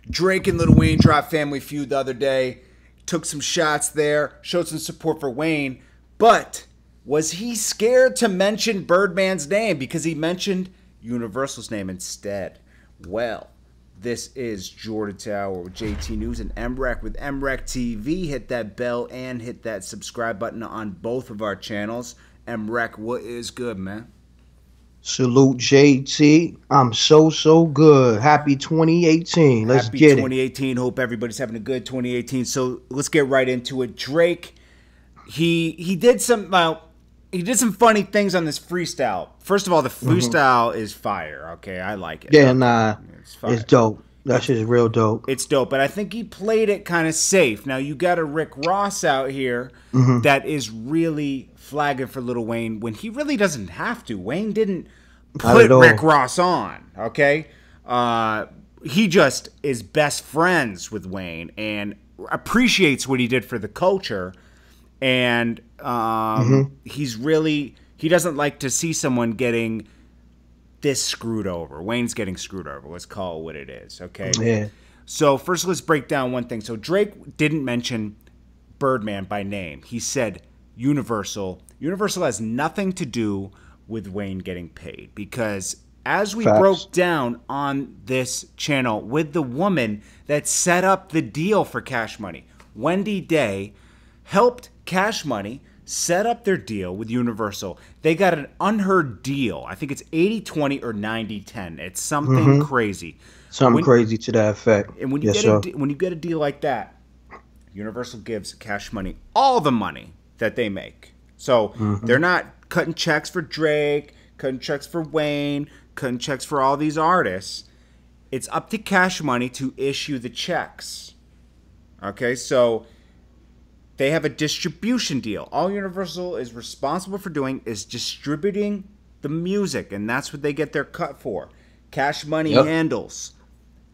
Drake and Lil Wayne dropped Family Feud the other day. Took some shots there, showed some support for Wayne. But was he scared to mention Birdman's name because he mentioned Universal's name instead? Well, this is Jordan Tower with JT News and MREC with MREC TV. Hit that bell and hit that subscribe button on both of our channels. MREC, what is good, man? Salute JT. I'm so good. Happy 2018. Let's get it. Happy 2018. Hope everybody's having a good 2018. So let's get right into it. Drake, he did some funny things on this freestyle. First of all, the freestyle is fire. Okay, I like it. Yeah, nah, it's dope. That shit is real dope. It's dope, but I think he played it kind of safe. Now you got a Rick Ross out here that is really flagging for Lil Wayne when he really doesn't have to. Wayne didn't put Rick Ross on, okay? He just is best friends with Wayne and appreciates what he did for the culture. And he doesn't like to see someone getting this screwed over. Wayne's getting screwed over. Let's call it what it is, okay? Yeah. So first let's break down one thing. So Drake didn't mention Birdman by name. He said Universal. Universal has nothing to do with Wayne getting paid because as we broke down on this channel with the woman that set up the deal for Cash Money, Wendy Day helped Cash Money set up their deal with Universal. They got an unheard deal. I think it's 80-20 or 90-10. It's something crazy. Something crazy to that effect. And when you when you get a deal like that, Universal gives Cash Money all the money that they make. So they're not cutting checks for Drake, cutting checks for Wayne, cutting checks for all these artists. It's up to Cash Money to issue the checks. Okay, so they have a distribution deal. All Universal is responsible for doing is distributing the music, and that's what they get their cut for. Cash Money handles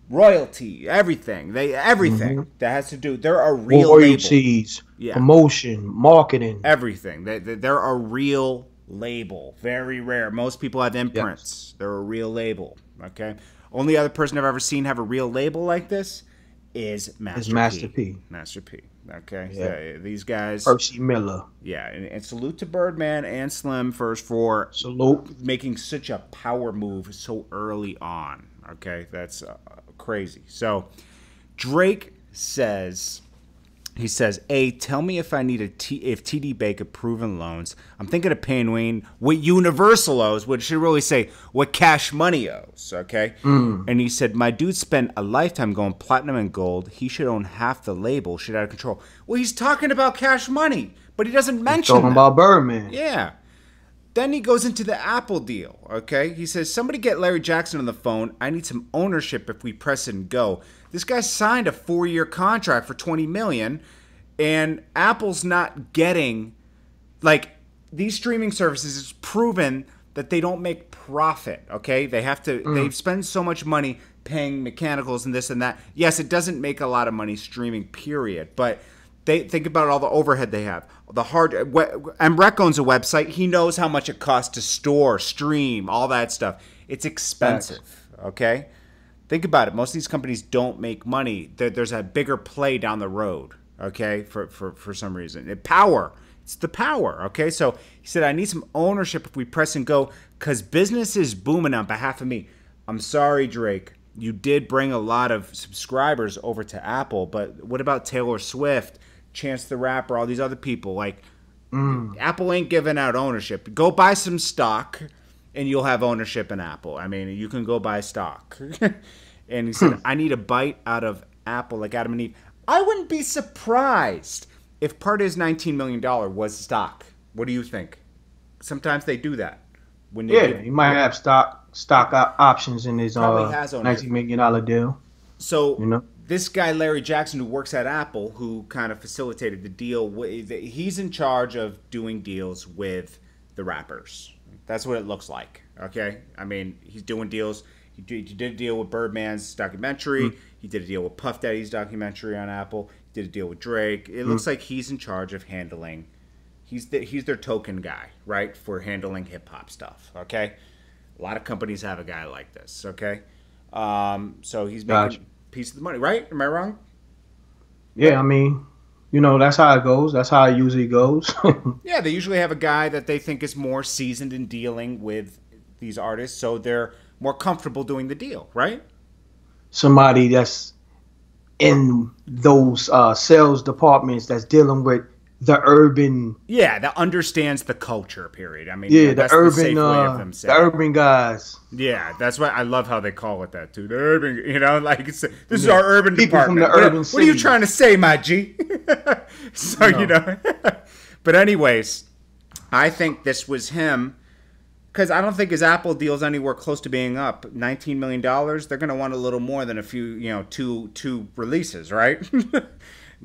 royalty, everything. Everything that has to do. They're a real royalties, promotion, marketing, everything. They're a real label. Very rare. Most people have imprints. Yes. They're a real label. Okay. Only other person I've ever seen have a real label like this is Master P. Master P. Okay, so these guys. Percy Miller. Yeah, and salute to Birdman and Slim first for making such a power move so early on. Okay, that's crazy. So Drake says, he says, "A, tell me if I need if TD Bank approving loans. I'm thinking of paying Wayne what Universal owes, which should really say what Cash Money owes." Okay, and he said, "My dude spent a lifetime going platinum and gold. He should own half the label. Shit out of control." Well, he's talking about Cash Money, but he doesn't mention. He's talking about Birdman. Yeah. Then he goes into the Apple deal, okay? He says, "Somebody get Larry Jackson on the phone. I need some ownership if we press and go." This guy signed a 4-year contract for $20 million, and Apple's not getting, like, these streaming services. It's proven that they don't make profit, okay? They have to, they spend so much money paying mechanicals and this and that. Yes, it doesn't make a lot of money streaming, period, but they think about all the overhead they have. The MREC owns a website. He knows how much it costs to store, stream, all that stuff. It's expensive, okay? Think about it. Most of these companies don't make money. There's a bigger play down the road, okay, for some reason. It's the power, okay? So he said, "I need some ownership if we press and go because business is booming on behalf of me." I'm sorry, Drake. You did bring a lot of subscribers over to Apple, but what about Taylor Swift, Chance the Rapper, all these other people? Like, Apple ain't giving out ownership. Go buy some stock, and you'll have ownership in Apple. I mean, you can go buy stock. And he said, "I need a bite out of Apple like Adam and Eve." I wouldn't be surprised if part of his $19 million was stock. What do you think? Sometimes they do that. When they he might have stock options in his $19 million deal. So this guy, Larry Jackson, who works at Apple, who kind of facilitated the deal, he's in charge of doing deals with the rappers. That's what it looks like, okay? I mean, he's doing deals. He did a deal with Birdman's documentary. He did a deal with Puff Daddy's documentary on Apple. He did a deal with Drake. It looks like he's in charge of handling. He's their token guy, right, for handling hip-hop stuff, okay? A lot of companies have a guy like this, okay? So he's making piece of the money, right? Am I wrong? Yeah, I mean, that's how it goes. That's how it usually goes. Yeah, they usually have a guy that they think is more seasoned in dealing with these artists, so they're more comfortable doing the deal, right? Somebody that's in those sales departments that's dealing with the urban. Yeah, that understands the culture. Period. I mean, Yeah, that's the safe way of them the saying. urban guys. Yeah, that's why I love how they call it that too. The urban, like this is our urban People department. from the urban What are you cities. trying to say, my G? So but anyways, I think this was him because I don't think his Apple deal's anywhere close to being up. $19 million. They're gonna want a little more than a few, two releases, right?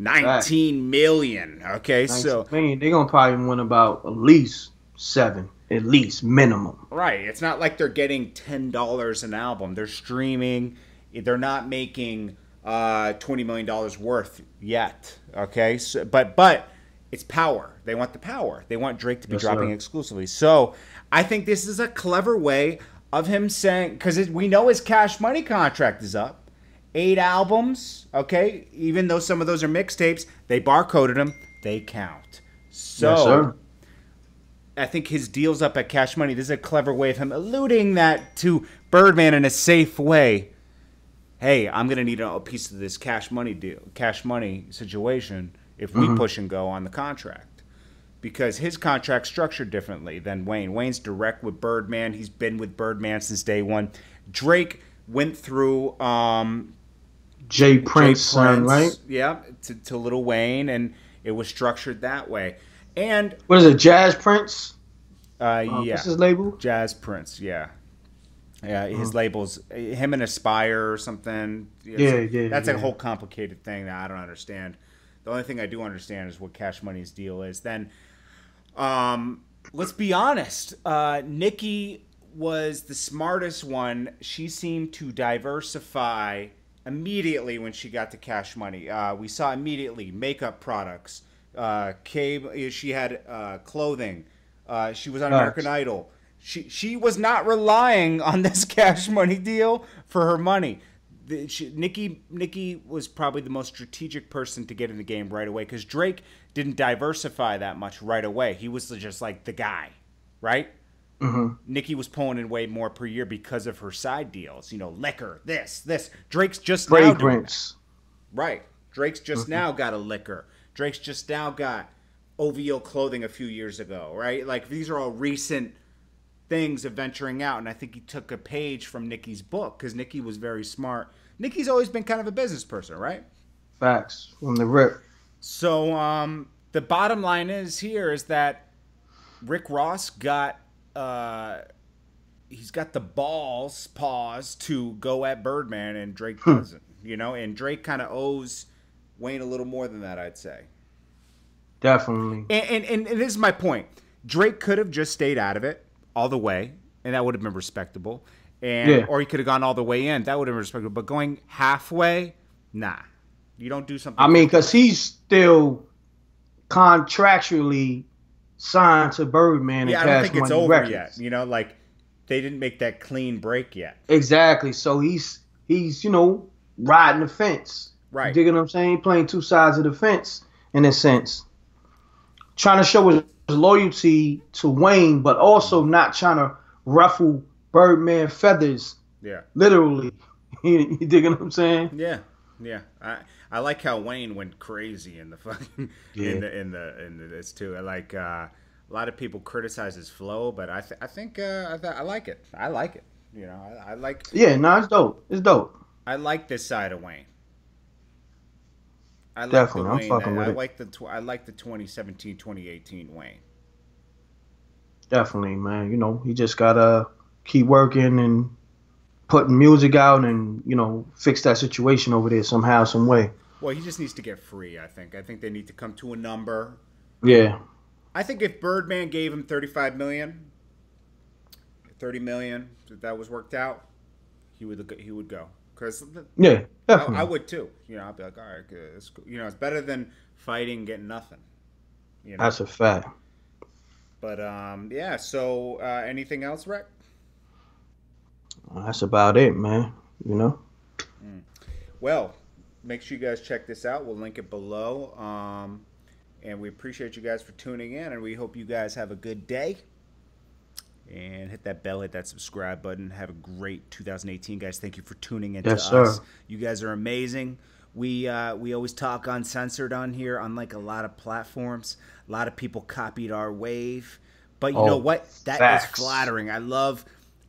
19 million. Okay, so they're gonna probably want about at least 7, at least minimum. right. It's not like they're getting $10 an album. They're streaming. They're not making $20 million worth yet. Okay, so but it's power. They want the power. They want Drake to be dropping exclusively. So I think this is a clever way of him saying, because we know his Cash Money contract is up. 8 albums, okay? Even though some of those are mixtapes, they barcoded them. They count. So I think his deal's up at Cash Money. This is a clever way of him alluding that to Birdman in a safe way. Hey, I'm going to need a piece of this Cash Money deal, Cash Money situation if we push and go on the contract. Because his contract's structured differently than Wayne. Wayne's direct with Birdman. He's been with Birdman since day one. Drake went through Jay Prince, right? Yeah, to Lil Wayne, and it was structured that way. And what is it, Jazz Prince? Yeah, what's his label? Jazz Prince. Yeah, his label's him and Aspire or something. That's a whole complicated thing that I don't understand. The only thing I do understand is what Cash Money's deal is. Then, let's be honest. Nicki was the smartest one. She seemed to diversify immediately when she got to Cash Money. We saw immediately makeup products. She had clothing. She was on American Idol. She was not relying on this Cash Money deal for her money. Nicki was probably the most strategic person to get in the game right away because Drake didn't diversify that much right away. He was just like the guy, right? Mm-hmm. Nicki was pulling in way more per year because of her side deals. Liquor, this. Drake's just now doing that. Right. Drake's just now got a liquor. Drake's just now got OVO clothing a few years ago, right? Like, these are all recent things of venturing out, and I think he took a page from Nicki's book because Nicki was very smart. Nicki's always been kind of a business person, right? Facts. From the rip. So, the bottom line is that Rick Ross got he's got the paws to go at Birdman, and Drake doesn't, and Drake kind of owes Wayne a little more than that, I'd say. Definitely. And this is my point. Drake could have just stayed out of it all the way, and that would have been respectable. Or he could have gone all the way in. That would have been respectable. But going halfway, nah. You don't do something. I mean, because he's still contractually signed to Birdman. Yeah, and I don't think it's over Records. yet. Like, they didn't make that clean break yet. Exactly. So he's riding the fence. Right. You dig what I'm saying? Playing two sides of the fence in a sense. Trying to show his loyalty to Wayne, but also not trying to ruffle Birdman feathers. Yeah. Literally. You dig what I'm saying? Yeah. Yeah. I like how Wayne went crazy in the fucking in this too. I like a lot of people criticize his flow, but I think I like it. I like it. I like. Yeah, no, it's dope. It's dope. I like this side of Wayne. I like Definitely, the Wayne. I'm fucking with it. I like the 2017, 2018 Wayne. Definitely, man. He just gotta keep working and putting music out and fix that situation over there somehow, some way. Well, he just needs to get free. I think they need to come to a number. Yeah. I think if Birdman gave him $35 million, $30 million, if that was worked out, he would go. Cause yeah, definitely. I would too. I'd be like, all right, good. It's cool. It's better than fighting, getting nothing. That's a fact. But yeah. So anything else, Rick? That's about it, man. Well, make sure you guys check this out. We'll link it below. And we appreciate you guys for tuning in, and we hope you guys have a good day. And hit that bell, hit that subscribe button. Have a great 2018, guys. Thank you for tuning in to us. You guys are amazing. We always talk uncensored on here, unlike a lot of platforms. A lot of people copied our wave. But you know what? That is flattering. I love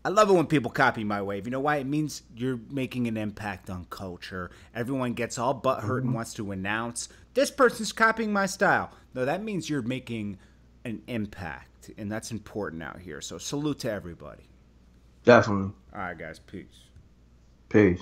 it when people copy my wave. You know why? It means you're making an impact on culture. Everyone gets all butthurt and wants to announce, this person's copying my style. No, that means you're making an impact, and that's important out here. So salute to everybody. Definitely. All right, guys. Peace. Peace.